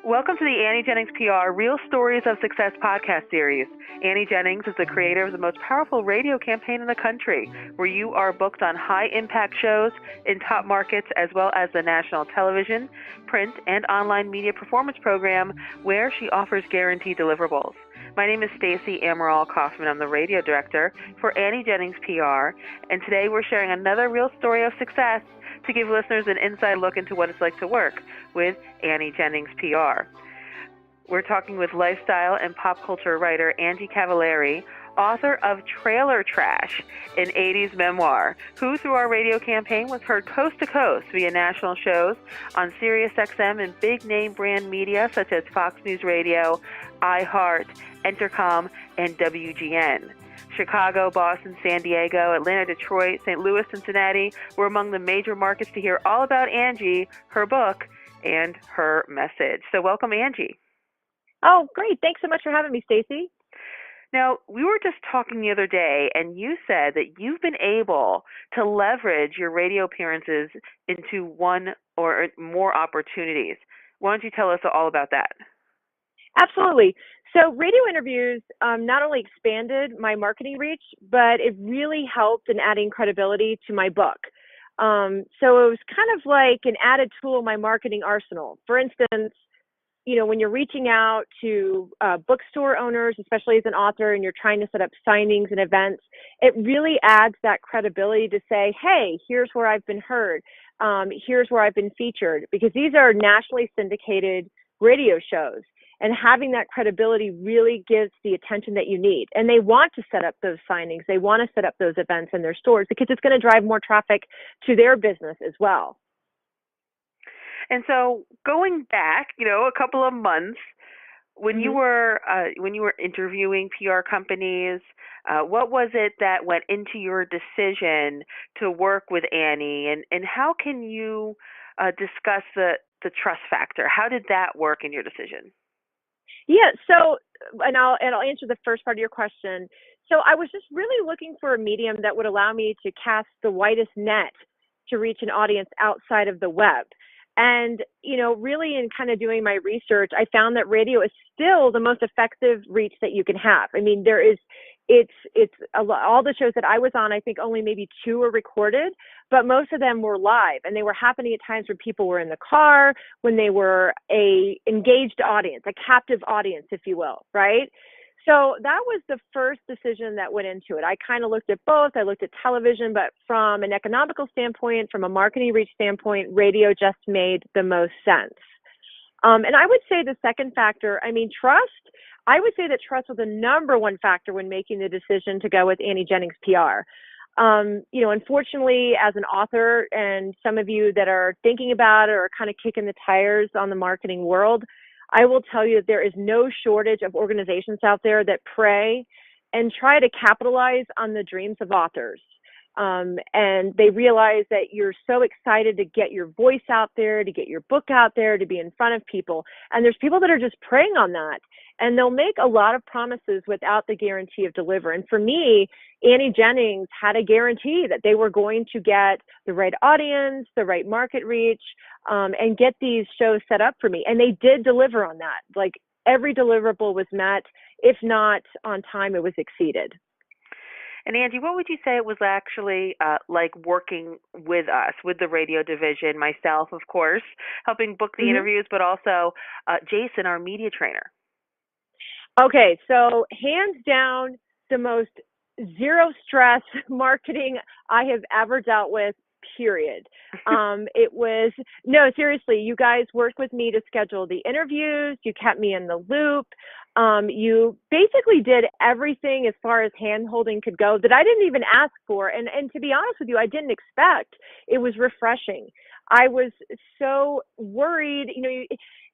Welcome to the Annie Jennings PR Real Stories of Success podcast series. Annie Jennings is the creator of the most powerful radio campaign in the country, where you are booked on high-impact shows in top markets, as well as the national television, print, and online media performance program, where she offers guaranteed deliverables. My name is Stacey Amaral Kaufman. I'm the radio director for Annie Jennings PR, and today we're sharing another real story of success to give listeners an inside look into what it's like to work with Annie Jennings PR. We're talking with lifestyle and pop culture writer Angie Cavallari, author of Trailer Trash, an 80s memoir, who through our radio campaign was heard coast to coast via national shows on SiriusXM and big name brand media such as Fox News Radio, iHeart, Entercom, and WGN. Chicago, Boston, San Diego, Atlanta, Detroit, St. Louis, Cincinnati were among the major markets to hear all about Angie, her book, and her message. So welcome, Angie. Oh, great. Thanks so much for having me, Stacey. Now, we were just talking the other day, and you said that you've been able to leverage your radio appearances into one or more opportunities. Why don't you tell us all about that? Absolutely. So radio interviews not only expanded my marketing reach, but it really helped in adding credibility to my book. So it was kind of like an added tool in my marketing arsenal. For instance, you know, when you're reaching out to bookstore owners, especially as an author, and you're trying to set up signings and events, it really adds that credibility to say, hey, here's where I've been heard. Here's where I've been featured, because these are nationally syndicated radio shows. And having that credibility really gives the attention that you need. And they want to set up those signings. They want to set up those events in their stores because it's going to drive more traffic to their business as well. And so going back, a couple of months, when you were interviewing PR companies, what was it that went into your decision to work with Annie, and how can you discuss the trust factor? How did that work in your decision? Yeah, so and I'll answer the first part of your question. So I was just really looking for a medium that would allow me to cast the widest net to reach an audience outside of the web. And, really in kind of doing my research, I found that radio is still the most effective reach that you can have. I mean, it's all the shows that I was on, I think only maybe 2 were recorded, but most of them were live, and they were happening at times when people were in the car, when they were a engaged audience, a captive audience, if you will, right? So that was the first decision that went into it. I kind of looked at both. I looked at television, but from an economical standpoint, from a marketing reach standpoint, radio just made the most sense. And I would say the second factor, trust. I would say that trust was the number one factor when making the decision to go with Annie Jennings PR. Unfortunately, as an author, and some of you that are thinking about it or kind of kicking the tires on the marketing world, I will tell you that there is no shortage of organizations out there that prey and try to capitalize on the dreams of authors. And they realize that you're so excited to get your voice out there, to get your book out there, to be in front of people. And there's people that are just preying on that. And they'll make a lot of promises without the guarantee of deliver. And for me, Annie Jennings had a guarantee that they were going to get the right audience, the right market reach, and get these shows set up for me. And they did deliver on that. Like every deliverable was met. If not on time, it was exceeded. And Angie, what would you say it was actually like working with us, with the radio division, myself, of course, helping book the interviews, but also Jason, our media trainer? Okay, so hands down, the most zero stress marketing I have ever dealt with, period. Seriously, you guys worked with me to schedule the interviews. You kept me in the loop. You basically did everything as far as hand-holding could go that I didn't even ask for. And to be honest with you, I didn't expect. It was refreshing. I was so worried.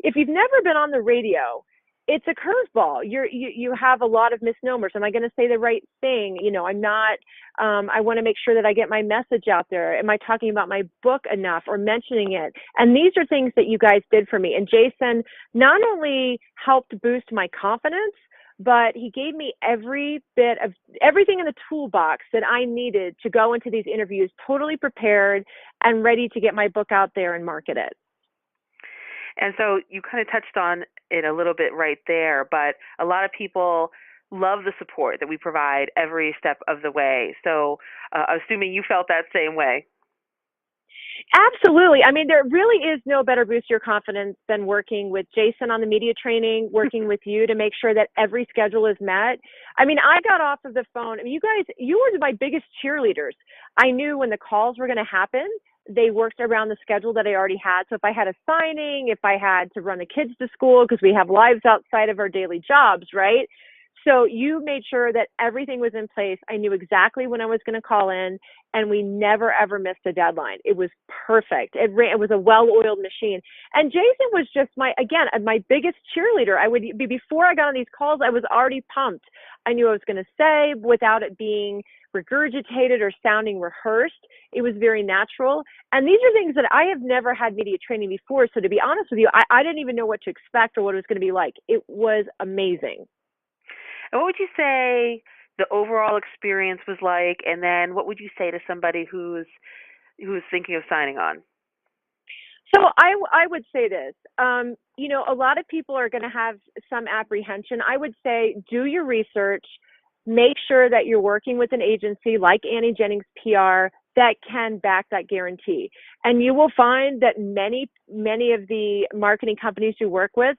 If you've never been on the radio, it's a curveball. You have a lot of misnomers. Am I going to say the right thing? I'm not. I want to make sure that I get my message out there. Am I talking about my book enough or mentioning it? And these are things that you guys did for me. And Jason not only helped boost my confidence, but he gave me every bit of everything in the toolbox that I needed to go into these interviews totally prepared and ready to get my book out there and market it. And so you kind of touched on it a little bit right there, but a lot of people love the support that we provide every step of the way. So assuming you felt that same way. Absolutely. I mean, there really is no better boost to your confidence than working with Jason on the media training, working with you to make sure that every schedule is met. I mean, I got off of the phone. I mean, you guys, you were my biggest cheerleaders. I knew when the calls were going to happen, they worked around the schedule that I already had. So if I had a signing, if I had to run the kids to school, because we have lives outside of our daily jobs, right? So you made sure that everything was in place. I knew exactly when I was going to call in, and we never, ever missed a deadline. It was perfect. It was a well-oiled machine. And Jason was just my biggest cheerleader. Before I got on these calls, I was already pumped. I knew what I was going to say without it being regurgitated or sounding rehearsed. It was very natural. And these are things that I have never had media training before. So to be honest with you, I didn't even know what to expect or what it was going to be like. It was amazing. And what would you say the overall experience was like? And then what would you say to somebody who's thinking of signing on? So I would say this, a lot of people are going to have some apprehension. I would say do your research, make sure that you're working with an agency like Annie Jennings PR that can back that guarantee. And you will find that many of the marketing companies you work with,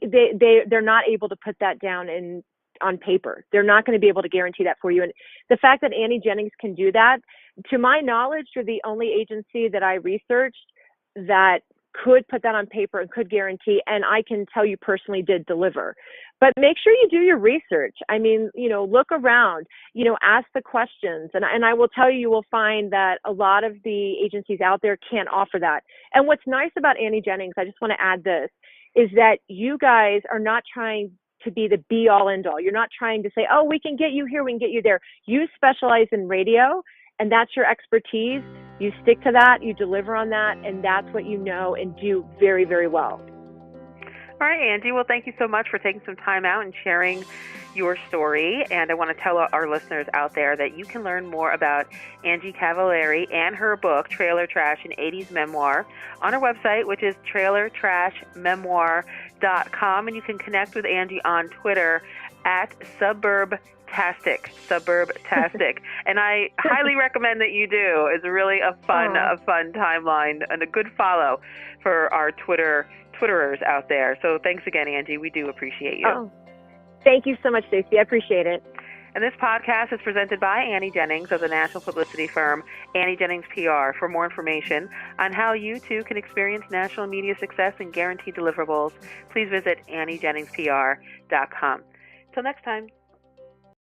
they're not able to put that down on paper. They're not going to be able to guarantee that for you. And the fact that Annie Jennings can do that, to my knowledge, you're the only agency that I researched that could put that on paper and could guarantee, and I can tell you personally did deliver. But make sure you do your research. I mean, look around, ask the questions. And I will tell you, you will find that a lot of the agencies out there can't offer that. And what's nice about Annie Jennings, I just want to add this, is that you guys are not trying to be the be all end all. You're not trying to say, oh, we can get you here, we can get you there. You specialize in radio, and that's your expertise. You stick to that, you deliver on that, and that's what you know and do very, very well. All right, Angie. Well, thank you so much for taking some time out and sharing your story. And I want to tell our listeners out there that you can learn more about Angie Cavallari and her book, Trailer Trash, an 80s Memoir, on her website, which is trailertrashmemoir.com. And you can connect with Angie on Twitter at Suburbtastic. And I highly recommend that you do. It's really a fun timeline and a good follow for our Twitterers out there. So thanks again, Angie. We do appreciate you. Oh, thank you so much, Stacey. I appreciate it. And this podcast is presented by Annie Jennings of the national publicity firm Annie Jennings PR. For more information on how you too can experience national media success and guaranteed deliverables, please visit AnnieJenningsPR.com. Till next time.